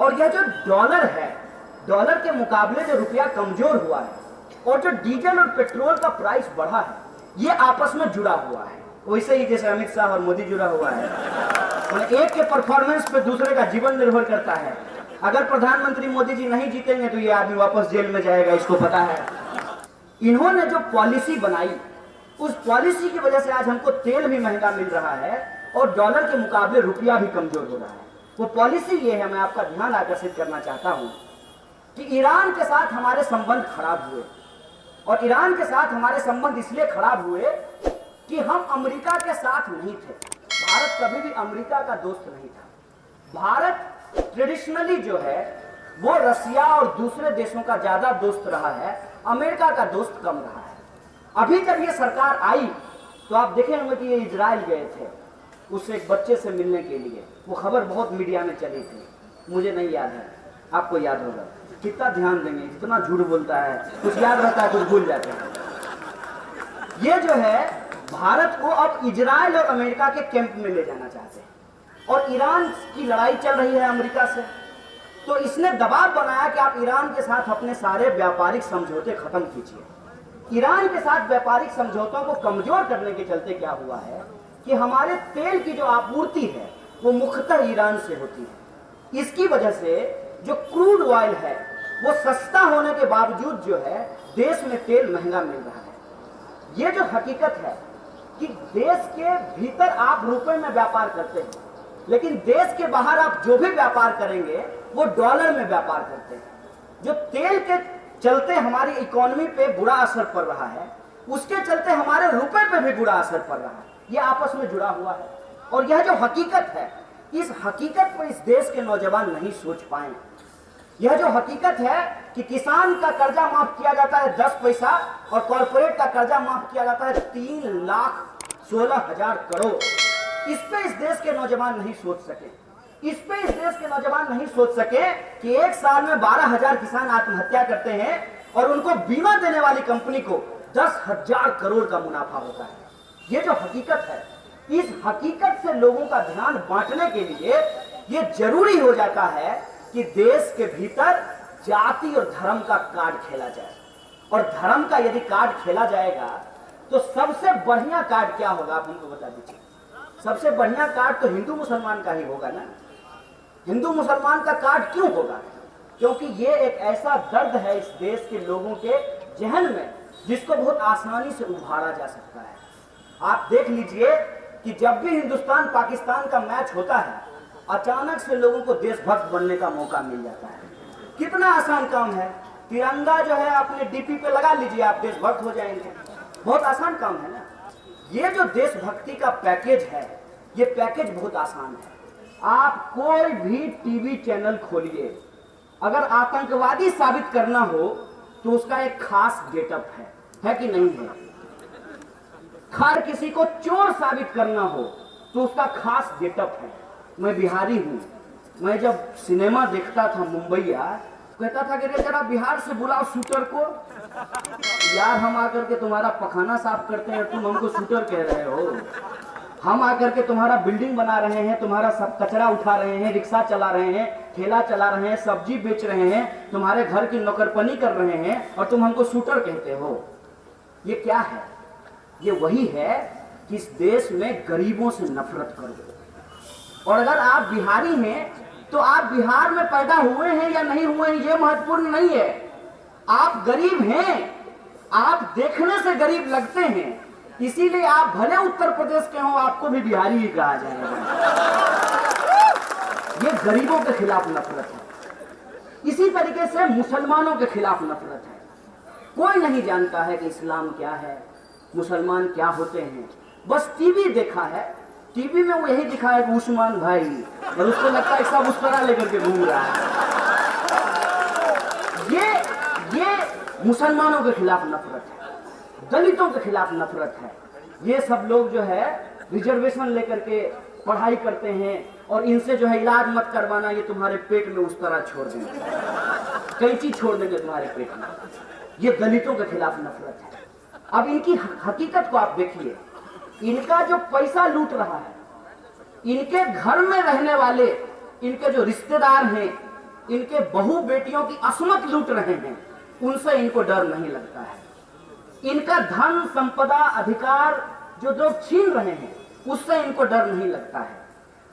और यह जो डॉलर है, डॉलर के मुकाबले जो रुपया कमजोर हुआ है और जो डीजल और पेट्रोल का प्राइस बढ़ा है, ये आपस में जुड़ा हुआ है। वैसे ही जैसे अमित शाह और मोदी जुड़ा हुआ है, एक के परफॉर्मेंस पे दूसरे का जीवन निर्भर करता है। अगर प्रधानमंत्री मोदी जी नहीं जीतेंगे तो ये आदमी वापस जेल में जाएगा, इसको पता है। इन्होंने जो पॉलिसी बनाई, उस पॉलिसी की वजह से आज हमको तेल भी महंगा मिल रहा है और डॉलर के मुकाबले रुपया भी कमजोर हो रहा है। वो पॉलिसी ये है, मैं आपका ध्यान आकर्षित करना चाहता हूं कि ईरान के साथ हमारे संबंध खराब हुए, और ईरान के साथ हमारे संबंध इसलिए खराब हुए कि हम अमेरिका के साथ नहीं थे। भारत कभी भी अमेरिका का दोस्त नहीं था। भारत ट्रेडिशनली जो है वो रसिया और दूसरे देशों का ज्यादा दोस्त रहा है, अमेरिका का दोस्त कम रहा है। अभी जब ये सरकार आई तो आप देखे होंगे कि ये इजराइल गए थे उस एक बच्चे से मिलने के लिए। वो खबर बहुत मीडिया में चली थी, मुझे नहीं याद है, आपको याद होगा। कितना ध्यान देंगे, इतना झूठ बोलता है, कुछ याद रहता है कुछ भूल जाते हैं। ये जो है भारत को अब इजराइल और अमेरिका के कैंप में ले जाना चाहते हैं, और ईरान की लड़ाई चल रही है अमेरिका से, तो इसने दबाव बनाया कि आप ईरान के साथ अपने सारे व्यापारिक समझौते खत्म कीजिए। ईरान के साथ व्यापारिक समझौतों को कमजोर करने के चलते क्या हुआ है कि हमारे तेल की जो आपूर्ति है वो मुख्यतः ईरान से होती है। इसकी वजह से जो क्रूड ऑयल है वो सस्ता होने के बावजूद जो है देश में तेल महंगा मिल रहा है। ये जो हकीकत है कि देश के भीतर आप रुपए में व्यापार करते हैं, लेकिन देश के बाहर आप जो भी व्यापार करेंगे वो डॉलर में व्यापार करते हैं। जो तेल के चलते हमारी इकोनॉमी पे बुरा असर पड़ रहा है, उसके चलते हमारे रुपए पे भी बुरा असर पड़ रहा है। ये आपस में जुड़ा हुआ है, और यह जो हकीकत है, इस हकीकत पर इस देश के नौजवान नहीं सोच पाए। यह जो हकीकत है कि किसान का कर्जा माफ किया जाता है 10 पैसा और कॉर्पोरेट का कर्जा माफ किया जाता है 3,16,000 करोड़, इस पे इस देश के नौजवान नहीं सोच सके। इस पे इस देश के नौजवान नहीं सोच सके कि एक साल में 12,000 किसान आत्महत्या करते हैं और उनको बीमा देने वाली कंपनी को 10,000 करोड़ का मुनाफा होता है। ये जो हकीकत है, इस हकीकत से लोगों का ध्यान बांटने के लिए ये जरूरी हो जाता है कि देश के भीतर जाति और धर्म का कार्ड खेला जाए। और धर्म का यदि कार्ड खेला जाएगा तो सबसे बढ़िया कार्ड क्या होगा, आप हमको बता दीजिए। सबसे बढ़िया कार्ड तो हिंदू मुसलमान का ही होगा ना। हिंदू मुसलमान का कार्ड क्यों होगा? क्योंकि ये एक ऐसा दर्द है इस देश के लोगों के जहन में जिसको बहुत आसानी से उभारा जा सकता है। आप देख लीजिए कि जब भी हिंदुस्तान पाकिस्तान का मैच होता है, अचानक से लोगों को देशभक्त बनने का मौका मिल जाता है। कितना आसान काम है, तिरंगा जो है अपने डीपी पे लगा लीजिए, आप देशभक्त हो जाएंगे। बहुत आसान काम है ना। ये जो देशभक्ति का पैकेज है, ये पैकेज बहुत आसान है। आप कोई भी टीवी चैनल खोलिए, अगर आतंकवादी साबित करना हो तो उसका एक खास गेटअप है कि नहीं है? हर किसी को चोर साबित करना हो तो उसका खास गेटअप है। मैं बिहारी हूँ, मैं जब सिनेमा देखता था मुंबईया, कहता था कि रे जरा बिहार से बुलाओ शूटर को। यार हम आकर के तुम्हारा पखाना साफ करते हैं, तुम हमको शूटर कह रहे हो। हम आकर के तुम्हारा बिल्डिंग बना रहे हैं, तुम्हारा सब कचरा उठा रहे हैं, रिक्शा चला रहे हैं, ठेला चला रहे हैं, सब्जी बेच रहे हैं, तुम्हारे घर की नौकरपनी कर रहे हैं, और तुम हमको शूटर कहते हो। ये क्या है? ये वही है कि इस देश में गरीबों से नफरत करो। और अगर आप बिहारी हैं तो आप बिहार में पैदा हुए हैं या नहीं हुए हैं ये महत्वपूर्ण नहीं है। आप गरीब हैं, आप देखने से गरीब लगते हैं, इसीलिए आप भले उत्तर प्रदेश के हो, आपको भी बिहारी ही कहा जाएगा। ये गरीबों के खिलाफ नफरत है। इसी तरीके से मुसलमानों के खिलाफ नफरत है। कोई नहीं जानता है कि इस्लाम क्या है, मुसलमान क्या होते हैं। बस टीवी देखा है, टीवी में वो यही दिखा है कि उस्मान भाई, और उसको लगता है सब उस तरह लेकर के घूम रहा है। ये मुसलमानों के खिलाफ नफरत है, दलितों के खिलाफ नफरत है। ये सब लोग जो है रिजर्वेशन लेकर के पढ़ाई करते हैं, और इनसे जो है इलाज मत करवाना, ये तुम्हारे पेट में उस तरह छोड़ देंगे, कैंची छोड़ देंगे तुम्हारे पेट में। ये दलितों के खिलाफ नफरत है। अब इनकी हकीकत को आप देखिए, इनका जो पैसा लूट रहा है, इनके घर में रहने वाले इनके जो रिश्तेदार हैं, इनके बहू बेटियों की असमत लूट रहे हैं, उनसे इनको डर नहीं लगता है। इनका धन संपदा अधिकार जो लोग छीन रहे हैं, उससे इनको डर नहीं लगता है।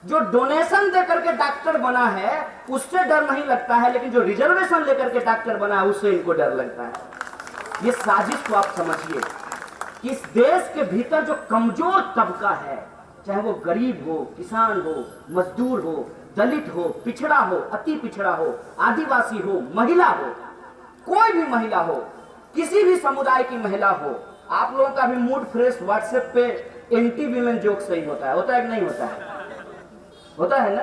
जो डोनेशन देकर के डॉक्टर बना है, उससे डर नहीं लगता है, लेकिन जो रिजर्वेशन लेकर के डॉक्टर बना है, उससे इनको डर लगता है। ये साजिश को आप समझिए कि इस देश के भीतर जो कमजोर तबका है, चाहे वो गरीब हो, किसान हो, मजदूर हो, दलित हो, पिछड़ा हो, अति पिछड़ा हो, आदिवासी हो, महिला हो, कोई भी महिला हो, किसी भी समुदाय की महिला हो, आप लोगों का भी मूड फ्रेश व्हाट्सएप पे एंटी वीमेन जोक सही होता है कि नहीं होता है? होता है ना?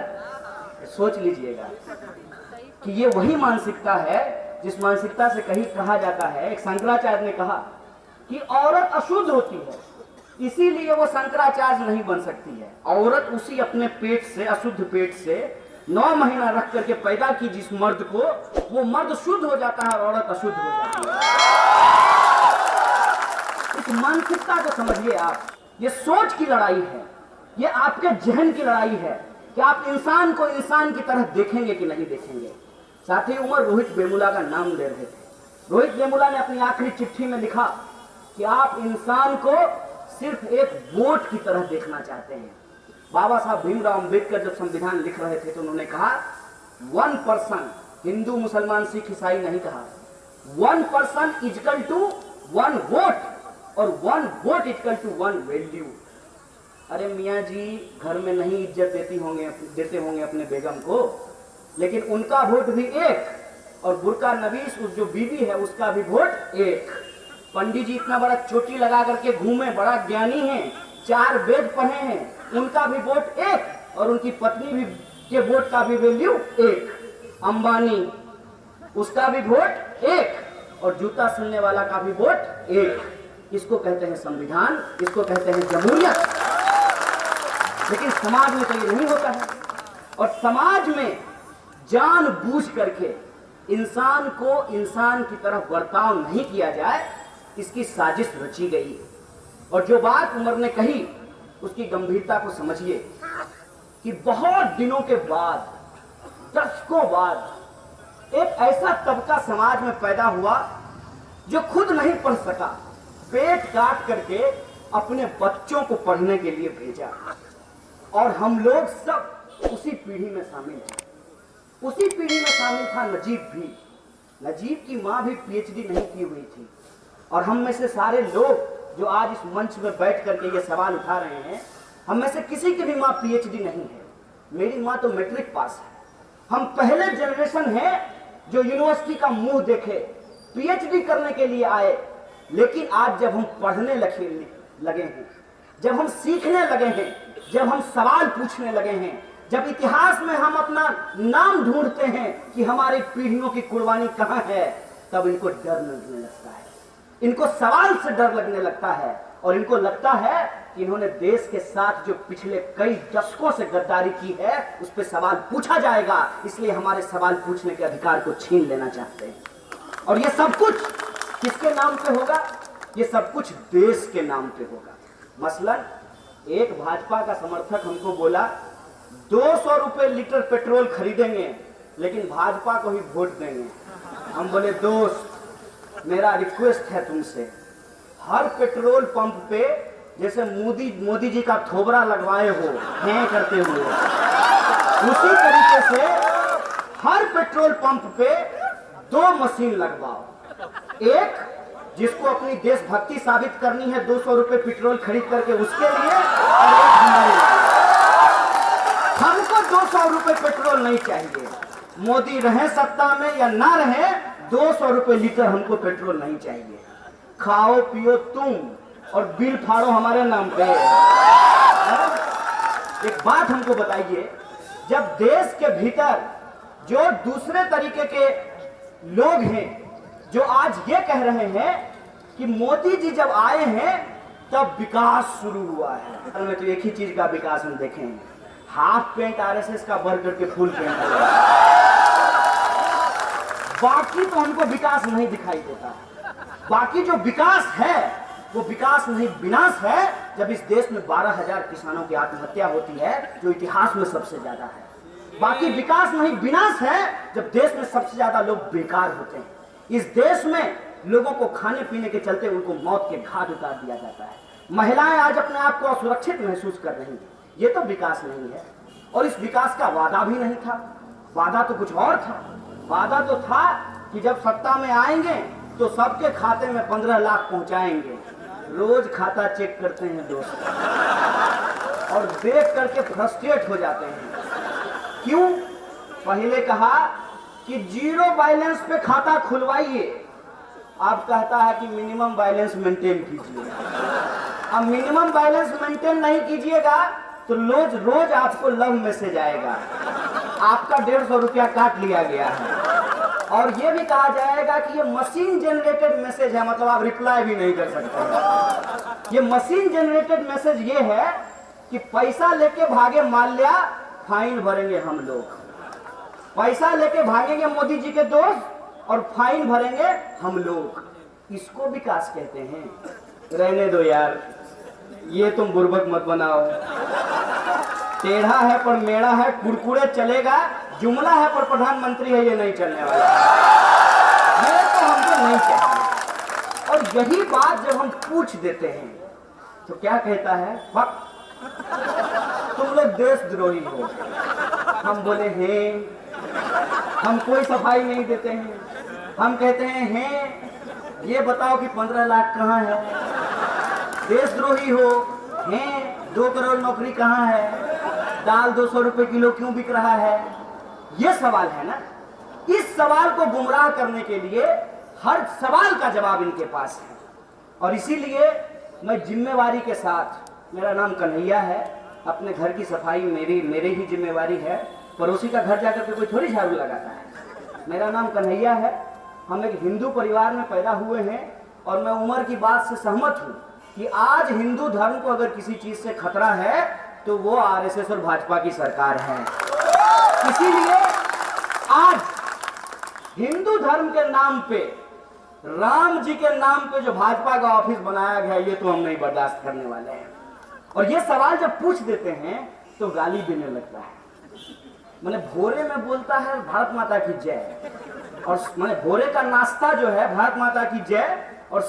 सोच लीजिएगा कि ये वही मानसिकता है जिस मानसिकता से कहीं कहा जाता है, एक शंकराचार्य ने कहा कि औरत अशुद्ध होती है, इसीलिए वो शंकराचार्य नहीं बन सकती है। औरत उसी अपने पेट से, अशुद्ध पेट से 9 महीना रख करके पैदा की जिस मर्द को, वो मर्द शुद्ध हो जाता है और औरत अशुद्ध हो जाती है। इस मानसिकता को समझिए आप। ये सोच की लड़ाई है, ये आपके जहन की लड़ाई है कि आप इंसान को इंसान की तरह देखेंगे कि नहीं देखेंगे। साथी उमर रोहित वेमुला का नाम ले रहे थे। रोहित वेमुला ने अपनी आखिरी चिट्ठी में लिखा कि आप इंसान को सिर्फ एक वोट की तरह देखना चाहते हैं। बाबा साहब भीमराव अंबेडकर जब संविधान लिख रहे थे तो उन्होंने कहा 1 पर्सन, हिंदू मुसलमान सिख ईसाई नहीं कहा, 1 पर्सन इक्वल टू 1 वोट और 1 वोट इक्वल टू 1 वैल्यू। अरे मियाँ जी घर में नहीं इज्जत देते होंगे अपने बेगम को, लेकिन उनका वोट भी एक, और बुर्का नवीस उस जो बीवी है उसका भी वोट एक। पंडित जी इतना बड़ा चोटी लगा करके घूमे, बड़ा ज्ञानी हैं, 4 वेद पढ़े हैं, उनका भी वोट एक, और उनकी पत्नी भी के वोट का भी वैल्यू एक। अंबानी, उसका भी वोट एक, और जूता सिलने वाला का भी वोट एक। इसको कहते हैं संविधान, इसको कहते हैं जमहूरियत। लेकिन समाज में तो ये नहीं होता है, और समाज में जानबूझ करके इंसान को इंसान की तरह बर्ताव नहीं किया जाए, इसकी साजिश रची गई। और जो बात उमर ने कही उसकी गंभीरता को समझिए कि बहुत दिनों के बाद, दशकों बाद एक ऐसा तबका समाज में पैदा हुआ जो खुद नहीं पढ़ सका, पेट काट करके अपने बच्चों को पढ़ने के लिए भेजा, और हम लोग सब उसी पीढ़ी में शामिल हैं। उसी पीढ़ी में शामिल था नजीब भी। नजीब की माँ भी पीएचडी नहीं की हुई थी, और हम में से सारे लोग जो आज इस मंच में बैठ करके ये सवाल उठा रहे हैं, हम में से किसी की भी माँ पीएचडी नहीं है। मेरी माँ तो मैट्रिक पास है। हम पहले जनरेशन है जो यूनिवर्सिटी का मुंह देखे, पीएचडी करने के लिए आए। लेकिन आज जब हम पढ़ने लगे हैं, जब हम सीखने लगे हैं, जब हम सवाल पूछने लगे हैं, जब इतिहास में हम अपना नाम ढूंढते हैं कि हमारी पीढ़ियों की कुर्बानी कहाँ है, तब इनको डर लगने लगता है, इनको सवाल से डर लगने लगता है, और इनको लगता है कि इन्होंने देश के साथ जो पिछले कई दशकों से गद्दारी की है उस पर सवाल पूछा जाएगा, इसलिए हमारे सवाल पूछने के अधिकार को छीन लेना चाहते हैं। और ये सब कुछ किसके नाम पे होगा? ये सब कुछ देश के नाम पे होगा। मसलन एक भाजपा का समर्थक हमको बोला 200 रुपए लीटर पेट्रोल खरीदेंगे लेकिन भाजपा को ही वोट देंगे। हम बोले दोस्त मेरा रिक्वेस्ट है तुमसे, हर पेट्रोल पंप पे जैसे मोदी जी का थोबरा लगवाए हो हैं करते हुए, उसी तरीके से हर पेट्रोल पंप पे 2 मशीन लगवाओ। एक जिसको अपनी देशभक्ति साबित करनी है 200 रुपए पेट्रोल खरीद करके उसके लिए, और एक हमारे लिए। हमको 200 रुपए पेट्रोल नहीं चाहिए, मोदी रहे सत्ता में या ना रहे, 200 रुपए लीटर हमको पेट्रोल नहीं चाहिए। खाओ पियो तुम और बिल फाड़ो हमारे नाम पे। एक बात हमको बताइए, जब देश के भीतर जो दूसरे तरीके के लोग हैं जो आज ये कह रहे हैं कि मोदी जी जब आए हैं तब विकास शुरू हुआ है, तो एक ही चीज का विकास हम देखें, हाफ पेंट आरएसएस का भर करके फुल पेंट, बाकी तो हमको विकास नहीं दिखाई देता। बाकी जो विकास है वो विकास नहीं विनाश है। जब इस देश में 12,000 किसानों की आत्महत्या होती है जो इतिहास में सबसे ज्यादा है, बाकी विकास नहीं विनाश है जब देश में सबसे ज्यादा लोग बेकार होते हैं। इस देश में लोगों को खाने पीने के चलते उनको मौत के घाट उतार दिया जाता है। महिलाएं आज अपने आप को असुरक्षित महसूस कर रही हैं। ये तो विकास नहीं है। और इस विकास का वादा भी नहीं था। वादा तो कुछ और था। वादा तो था कि जब सत्ता में आएंगे तो सबके खाते में 15 लाख पहुंचाएंगे। रोज खाता चेक करते हैं दोस्त और देख करके फ्रस्ट्रेट हो जाते हैं। क्यों? पहले कहा कि जीरो बैलेंस पे खाता खुलवाइए, अब कहता है कि मिनिमम बैलेंस मेंटेन कीजिए। अब मिनिमम बैलेंस मेंटेन नहीं कीजिएगा तो रोज रोज आपको लव मैसेज आएगा, आपका 150 रुपया काट लिया गया है। और ये भी कहा जाएगा कि ये मशीन जनरेटेड मैसेज है, मतलब आप रिप्लाई भी नहीं कर सकते। ये मशीन जनरेटेड मैसेज ये है कि पैसा लेके भागे माल्या, फाइन भरेंगे हम लोग। पैसा लेके भागेंगे मोदी जी के दोस्त और फाइन भरेंगे हम लोग। इसको विकास कहते हैं। रहने दो यार, ये तुम बुर्बक मत बनाओ। टेढ़ा है पर मेढ़ा है, कुरकुरे चलेगा, जुमला है पर प्रधानमंत्री है, ये नहीं चलने वाला। ये तो हमको नहीं चाहिए। और यही बात जब हम पूछ देते हैं तो क्या कहता है? फक, तुम लोग देशद्रोही हो। हम बोले हैं, हम कोई सफाई नहीं देते हैं। हम कहते हैं ये बताओ कि 15 लाख कहाँ है? देशद्रोही हो हैं, 2 करोड़ नौकरी कहाँ है? दाल 200 रुपए किलो क्यों बिक रहा है? ये सवाल है ना। इस सवाल को गुमराह करने के लिए हर सवाल का जवाब इनके पास है। और इसीलिए मैं जिम्मेवारी के साथ, मेरा नाम कन्हैया है, अपने घर की सफाई मेरी ही जिम्मेवारी है। पड़ोसी का घर जाकर के कोई थोड़ी झाड़ू लगाता है। मेरा नाम कन्हैया है। हम एक हिंदू परिवार में पैदा हुए हैं और मैं उम्र की बात से सहमत हूँ कि आज हिंदू धर्म को अगर किसी चीज से खतरा है तो वो आरएसएस और भाजपा की सरकार है। इसीलिए आज हिंदू धर्म के नाम पे, राम जी के नाम पे जो भाजपा का ऑफिस बनाया गया, ये तो हम नहीं बर्दाश्त करने वाले हैं। और ये सवाल जब पूछ देते हैं तो गाली देने लगता है। मैंने भोरे में बोलता है भारत माता की जय, और मैंने भोरे का नाश्ता जो है भारत माता की जय, और